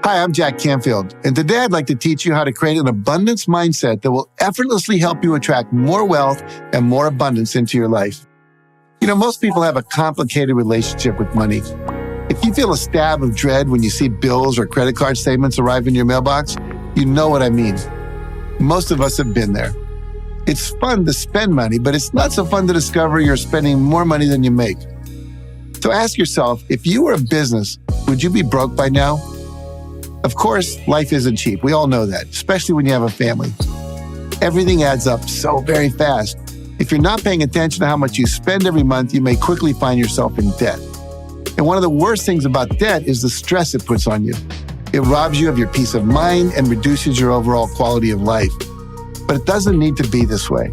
Hi, I'm Jack Canfield, and today I'd like to teach you how to create an abundance mindset that will effortlessly help you attract more wealth and more abundance into your life. You know, most people have a complicated relationship with money. If you feel a stab of dread when you see bills or credit card statements arrive in your mailbox, you know what I mean. Most of us have been there. It's fun to spend money, but it's not so fun to discover you're spending more money than you make. So ask yourself, if you were a business, would you be broke by now? Of course, life isn't cheap. We all know that, especially when you have a family. Everything adds up so very fast. If you're not paying attention to how much you spend every month, you may quickly find yourself in debt. And one of the worst things about debt is the stress it puts on you. It robs you of your peace of mind and reduces your overall quality of life. But it doesn't need to be this way.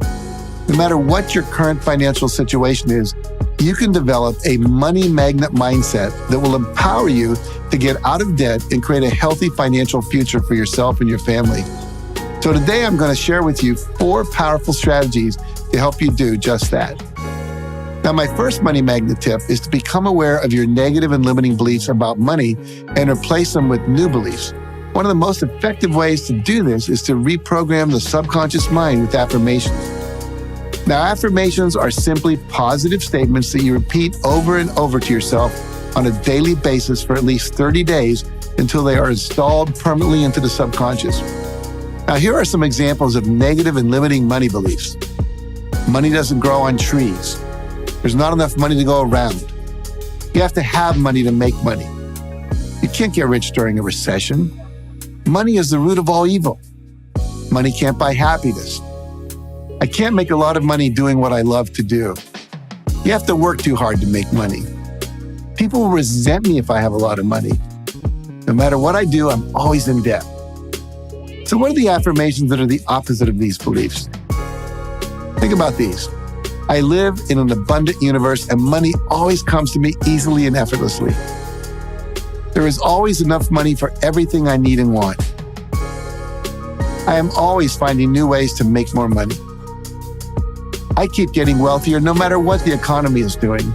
No matter what your current financial situation is, you can develop a money magnet mindset that will empower you to get out of debt and create a healthy financial future for yourself and your family. So today I'm going to share with you 4 powerful strategies to help you do just that. Now, my first money magnet tip is to become aware of your negative and limiting beliefs about money and replace them with new beliefs. One of the most effective ways to do this is to reprogram the subconscious mind with affirmations. Now, affirmations are simply positive statements that you repeat over and over to yourself on a daily basis for at least 30 days until they are installed permanently into the subconscious. Now, here are some examples of negative and limiting money beliefs. Money doesn't grow on trees. There's not enough money to go around. You have to have money to make money. You can't get rich during a recession. Money is the root of all evil. Money can't buy happiness. I can't make a lot of money doing what I love to do. You have to work too hard to make money. People will resent me if I have a lot of money. No matter what I do, I'm always in debt. So what are the affirmations that are the opposite of these beliefs? Think about these. I live in an abundant universe and money always comes to me easily and effortlessly. There is always enough money for everything I need and want. I am always finding new ways to make more money. I keep getting wealthier no matter what the economy is doing.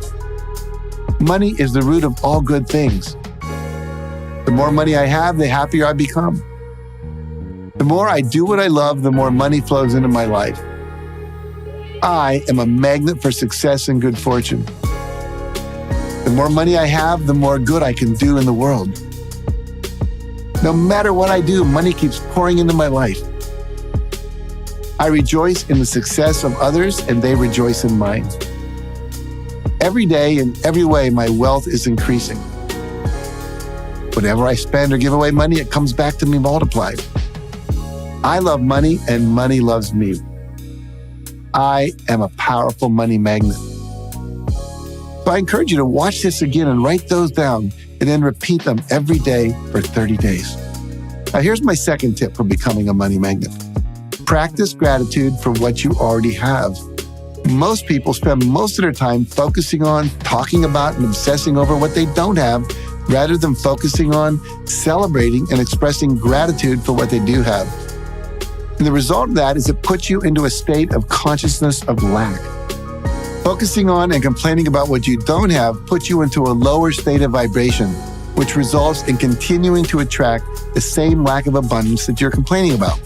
Money is the root of all good things. The more money I have, the happier I become. The more I do what I love, the more money flows into my life. I am a magnet for success and good fortune. The more money I have, the more good I can do in the world. No matter what I do, money keeps pouring into my life. I rejoice in the success of others and they rejoice in mine. Every day, in every way, my wealth is increasing. Whenever I spend or give away money, it comes back to me multiplied. I love money and money loves me. I am a powerful money magnet. So I encourage you to watch this again and write those down and then repeat them every day for 30 days. Now, here's my second tip for becoming a money magnet. Practice gratitude for what you already have. Most people spend most of their time focusing on, talking about, and obsessing over what they don't have, rather than focusing on celebrating and expressing gratitude for what they do have. And the result of that is it puts you into a state of consciousness of lack. Focusing on and complaining about what you don't have puts you into a lower state of vibration, which results in continuing to attract the same lack of abundance that you're complaining about.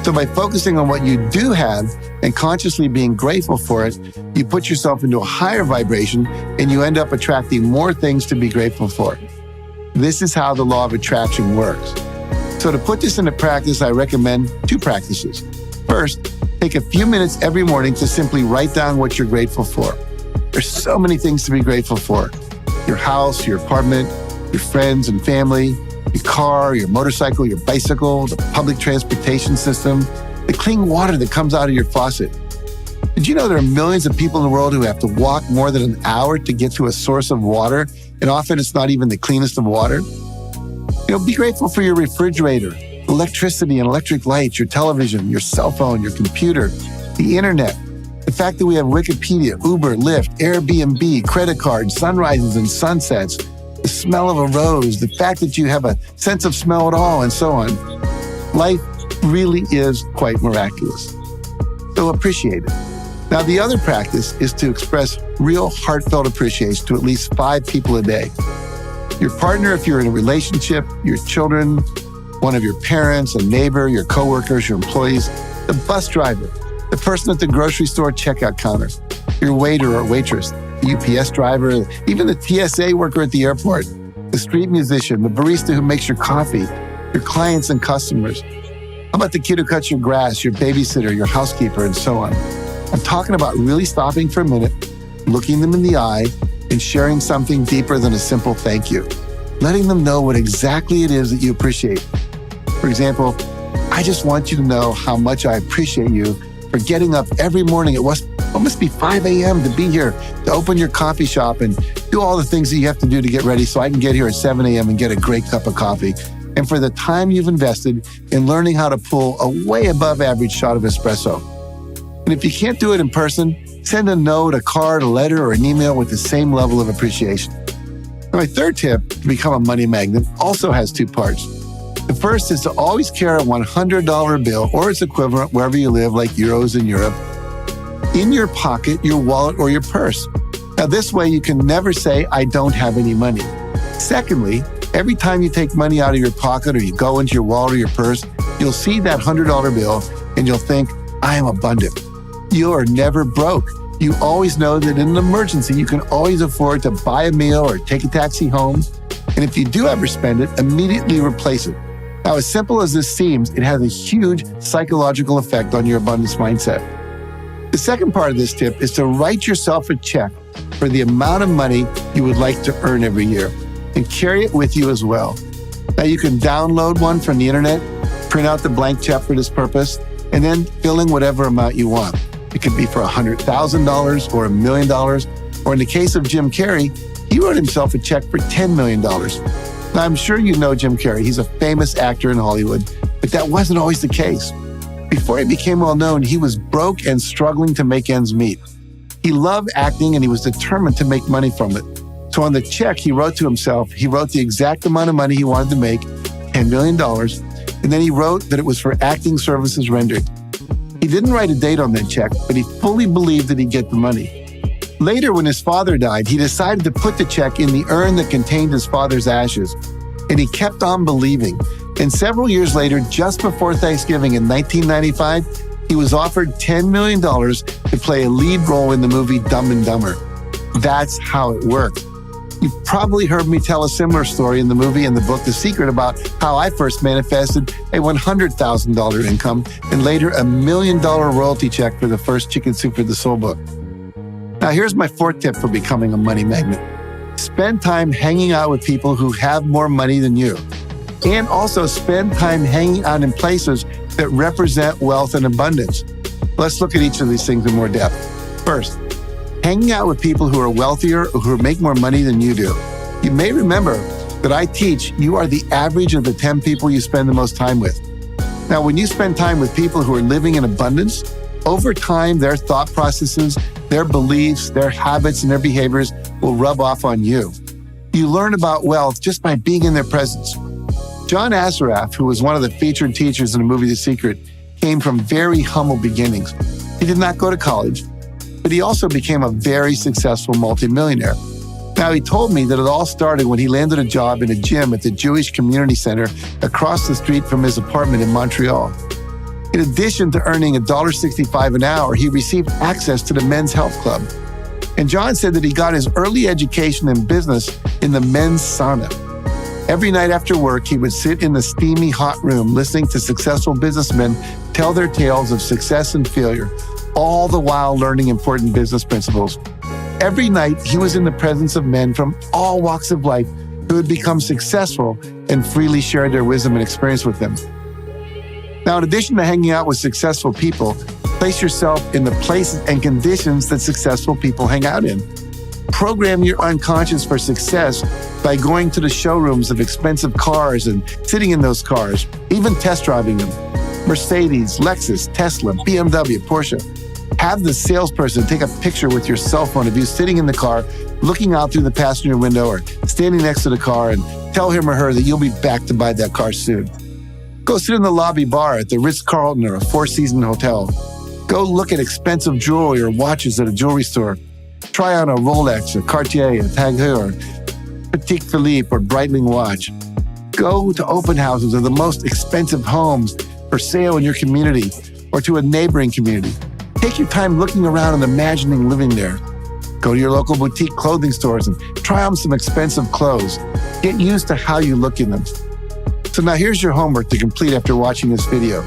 So by focusing on what you do have and consciously being grateful for it, you put yourself into a higher vibration and you end up attracting more things to be grateful for. This is how the law of attraction works. So to put this into practice, I recommend 2 practices. First, take a few minutes every morning to simply write down what you're grateful for. There's so many things to be grateful for. Your house, your apartment, your friends and family, your car, your motorcycle, your bicycle, the public transportation system, the clean water that comes out of your faucet. Did you know there are millions of people in the world who have to walk more than an hour to get to a source of water, and often it's not even the cleanest of water? You know, be grateful for your refrigerator, electricity and electric lights, your television, your cell phone, your computer, the internet, the fact that we have Wikipedia, Uber, Lyft, Airbnb, credit cards, sunrises and sunsets, the smell of a rose, the fact that you have a sense of smell at all, and so on. Life really is quite miraculous. So appreciate it. Now, the other practice is to express real heartfelt appreciation to at least 5 people a day. Your partner, if you're in a relationship, your children, one of your parents, a neighbor, your coworkers, your employees, the bus driver, the person at the grocery store checkout counter, your waiter or waitress, the UPS driver, even the TSA worker at the airport, the street musician, the barista who makes your coffee, your clients and customers. How about the kid who cuts your grass, your babysitter, your housekeeper, and so on? I'm talking about really stopping for a minute, looking them in the eye, and sharing something deeper than a simple thank you. Letting them know what exactly it is that you appreciate. For example, I just want you to know how much I appreciate you for getting up every morning at what must be 5 a.m. to be here, to open your coffee shop and do all the things that you have to do to get ready so I can get here at 7 a.m. and get a great cup of coffee. And for the time you've invested in learning how to pull a way above average shot of espresso. And if you can't do it in person, send a note, a card, a letter, or an email with the same level of appreciation. Now, my third tip to become a money magnet also has two parts. The first is to always carry a $100 bill or its equivalent wherever you live, like euros in Europe, in your pocket, your wallet, or your purse. Now, this way you can never say, I don't have any money. Secondly, every time you take money out of your pocket or you go into your wallet or your purse, you'll see that $100 bill and you'll think, I am abundant. You are never broke. You always know that in an emergency, you can always afford to buy a meal or take a taxi home. And if you do ever spend it, immediately replace it. Now, as simple as this seems, it has a huge psychological effect on your abundance mindset. The second part of this tip is to write yourself a check for the amount of money you would like to earn every year and carry it with you as well. Now, you can download one from the internet, print out the blank check for this purpose, and then fill in whatever amount you want. It could be for $100,000 or $1 million, or in the case of Jim Carrey, he wrote himself a check for $10 million. Now, I'm sure you know Jim Carrey. He's a famous actor in Hollywood, but that wasn't always the case. Before he became well known, he was broke and struggling to make ends meet. He loved acting and he was determined to make money from it. So on the check he wrote to himself, he wrote the exact amount of money he wanted to make, $10 million, and then he wrote that it was for acting services rendered. He didn't write a date on that check, but he fully believed that he'd get the money. Later, when his father died, he decided to put the check in the urn that contained his father's ashes, and he kept on believing. And several years later, just before Thanksgiving in 1995, he was offered $10 million to play a lead role in the movie Dumb and Dumber. That's how it worked. You've probably heard me tell a similar story in the movie and the book The Secret about how I first manifested a $100,000 income and later a $1 million royalty check for the first Chicken Soup for the Soul book. Now, here's my fourth tip for becoming a money magnet. Spend time hanging out with people who have more money than you. And also spend time hanging out in places that represent wealth and abundance. Let's look at each of these things in more depth. First, hanging out with people who are wealthier or who make more money than you do. You may remember that I teach you are the average of the 10 people you spend the most time with. Now, when you spend time with people who are living in abundance, over time, their thought processes, their beliefs, their habits, and their behaviors will rub off on you. You learn about wealth just by being in their presence. John Assaraf, who was one of the featured teachers in the movie The Secret, came from very humble beginnings. He did not go to college, but he also became a very successful multimillionaire. Now, he told me that it all started when he landed a job in a gym at the Jewish Community Center across the street from his apartment in Montreal. In addition to earning $1.65 an hour, he received access to the Men's Health Club. And John said that he got his early education in business in the men's sauna. Every night after work, he would sit in the steamy hot room listening to successful businessmen tell their tales of success and failure, all the while learning important business principles. Every night, he was in the presence of men from all walks of life who had become successful and freely shared their wisdom and experience with them. Now, in addition to hanging out with successful people, place yourself in the places and conditions that successful people hang out in. Program your unconscious for success by going to the showrooms of expensive cars and sitting in those cars, even test driving them. Mercedes, Lexus, Tesla, BMW, Porsche. Have the salesperson take a picture with your cell phone of you sitting in the car, looking out through the passenger window or standing next to the car, and tell him or her that you'll be back to buy that car soon. Go sit in the lobby bar at the Ritz-Carlton or a Four Seasons hotel. Go look at expensive jewelry or watches at a jewelry store. Try on a Rolex, a Cartier, a Tag Heuer. Patek Philippe or Breitling watch. Go to open houses of the most expensive homes for sale in your community or to a neighboring community. Take your time looking around and imagining living there. Go to your local boutique clothing stores and try on some expensive clothes. Get used to how you look in them. So now here's your homework to complete after watching this video.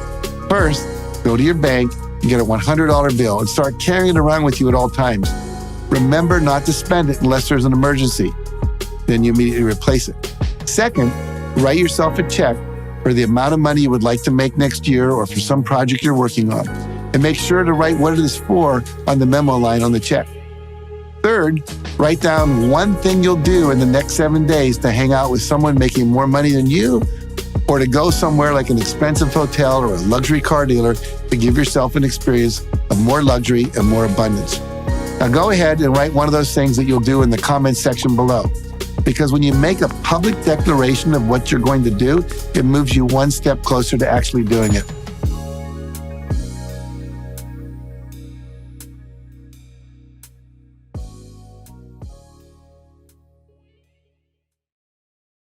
First, go to your bank and get a $100 bill and start carrying it around with you at all times. Remember not to spend it unless there's an emergency. Then you immediately replace it. Second, write yourself a check for the amount of money you would like to make next year or for some project you're working on. And make sure to write what it is for on the memo line on the check. Third, write down one thing you'll do in the next 7 days to hang out with someone making more money than you, or to go somewhere like an expensive hotel or a luxury car dealer to give yourself an experience of more luxury and more abundance. Now go ahead and write one of those things that you'll do in the comments section below. Because when you make a public declaration of what you're going to do, it moves you one step closer to actually doing it.